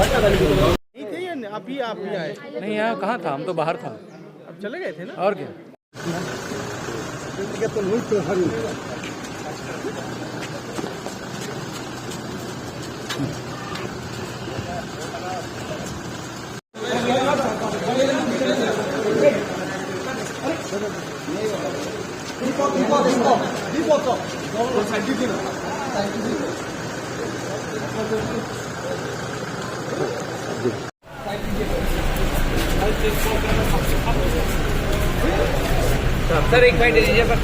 नहीं थे या आप ही आए? नहीं, यहाँ कहाँ था, हम तो बाहर था। अब चले गए थे ना? और क्या। सर एक मिनट दीजिए पर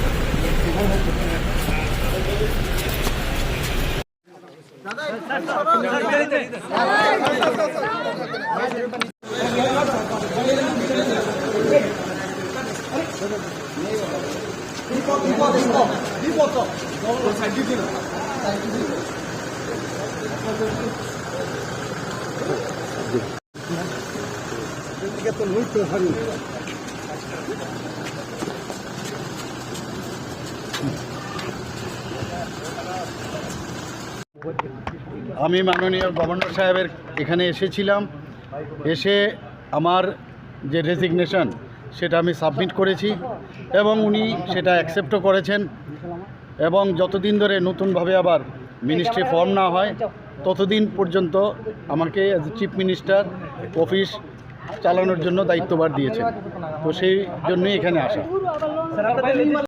আমি মাননীয় গভর্নর সাহেবের এখানে এসেছিলাম, এসে আমার যে রেজিগনেশন সেটা আমি সাবমিট করেছি এবং উনি সেটা অ্যাকসেপ্টও করেছেন এবং যতদিন ধরে নতুনভাবে আবার মিনিস্ট্রি ফর্ম না হয় ততদিন পর্যন্ত আমাকে অ্যাজ চিফ মিনিস্টার অফিস চালানোর জন্য দায়িত্বভার দিয়েছেন। তো সেই জন্যই এখানে আসা।